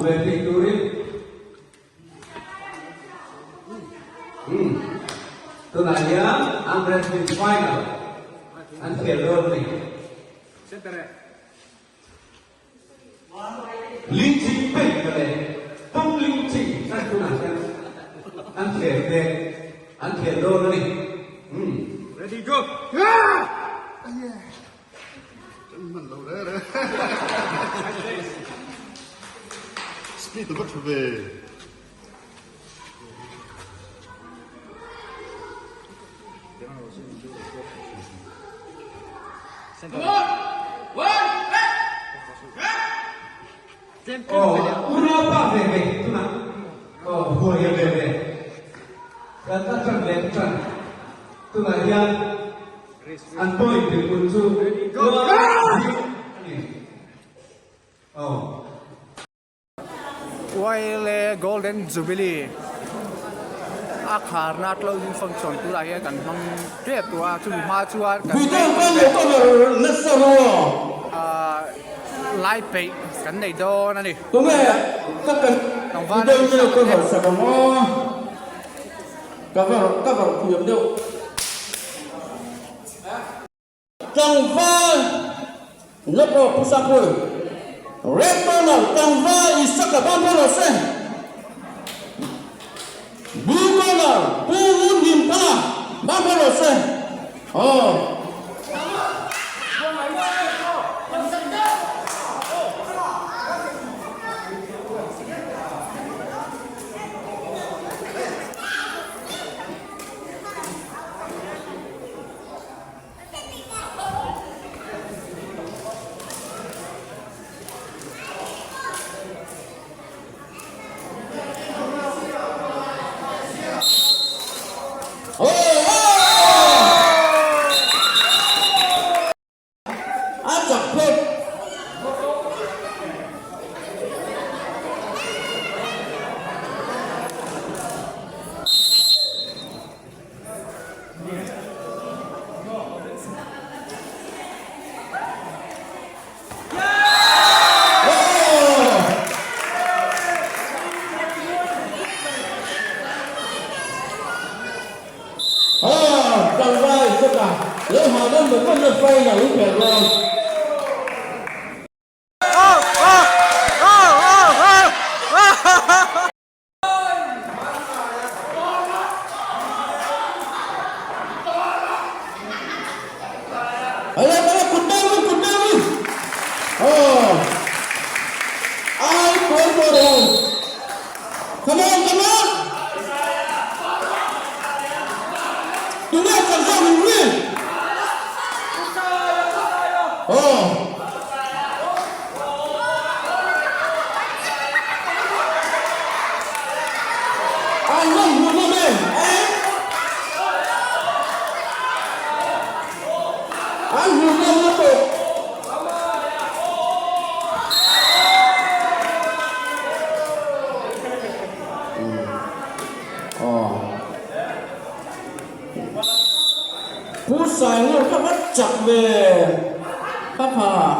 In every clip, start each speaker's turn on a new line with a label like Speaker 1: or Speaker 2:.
Speaker 1: betting to it. Tonight, I'm wrestling final. Until lonely. Linh chi bệnh cái này, không linh chi, sao chúng ta xem? Anh kể về, anh kể đô này.
Speaker 2: Ready go.
Speaker 3: mình lâu đấy đấy. Speed mất về.
Speaker 1: Una pa về, tu nào? Hồi về. Dan tak terlihat kan? Tu lah yang antoi di kunci.
Speaker 2: While golden Jubile akhar nat lo in function tu lah ya kan mang trip tu chu ma chu kan light pay kan nei do na ni
Speaker 4: đúng rồi các cần tôi như là cơ hội sản phẩm các vào phù hợp đâu trong vai lớp đồ phụ sa phơi red corner trong vai isaka ban phơi sen blue corner Hmun him pa ban phơi sen lễ hòa đông được con lượt quay là lúc đẹp rồi. Come on, come on! Do not confirm and win! Anh Nawm một lên anh Hmun lên tiếp tục. Cú sai luôn các bắt chặt về các hà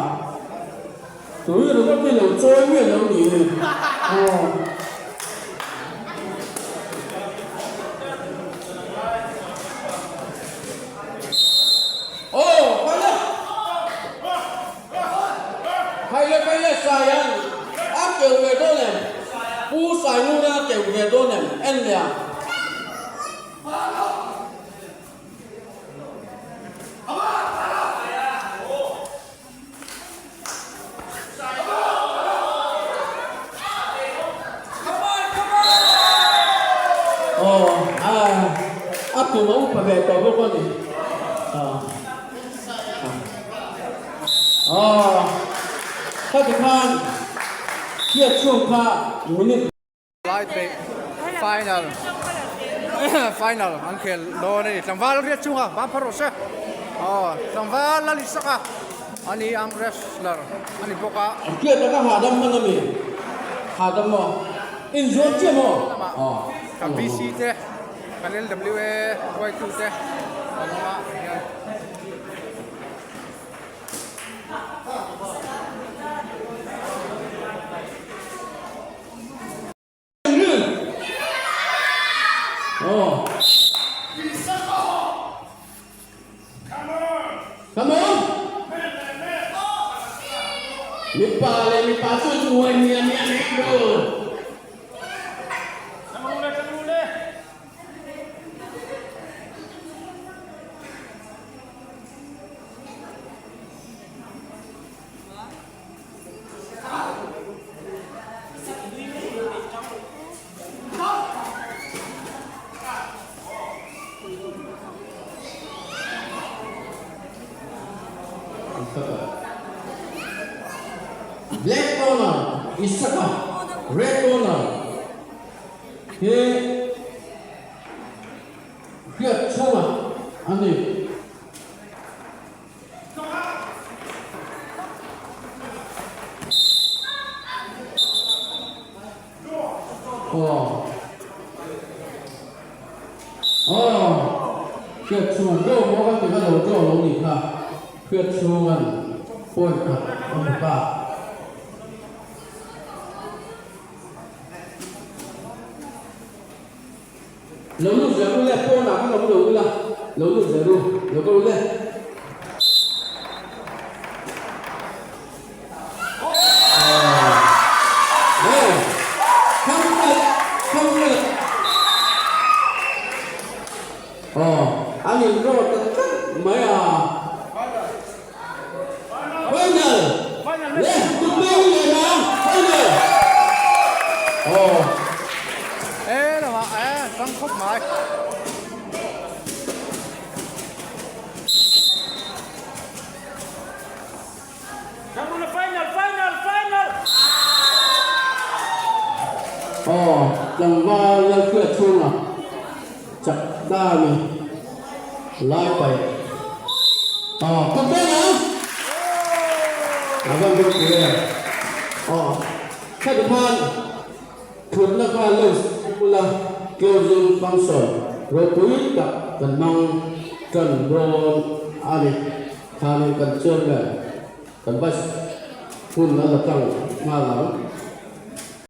Speaker 4: túi rồi có cái lẩu trôi nguyên đâu nhỉ. Hay là sai anh áp kiểu về đôi này cú sai luôn ra kiểu về đôi này anh nè. Áp từ mẫu phải về cầu với con gì? Các bạn看，接触他，Hmun
Speaker 2: light pay final final ang khel do ni tangwal ri chunga ba pharo se tangwal la lisaka ani ang wrestler ani boka
Speaker 4: kia các hà đâm mana mi, hà đâm mo, in zone chưa mo,
Speaker 2: ka BC te kanel WA Y2 te mga yan
Speaker 4: mi pa su ngồi mía mía mía đồ. Black corner, Isaka. Red corner. Here Choma. Andy. Here Choma. Go, what can you do? Lonely car. Here Choma. Point up on the bar. Lâu lúc giờ luôn lên, cô nào cũng lâu luôn là lâu lúc giờ luôn, rồi cô lên. Không được. Anh nhìn rồi tất mấy Fainal. Lên, tụi mình người nào? Fainal.
Speaker 2: Ê là mà trong khúc mãi.
Speaker 4: Chẳng va lên cửa chuông à? Chặt đa mình lại phải. Không biết hả? Vâng được kìa. Khách đượchan thuận là pha lên là kêu dương băng sờn rồi quý gặp cần mong cần rô ani thà nên cần chơi về cần bách phun là tăng mà lắm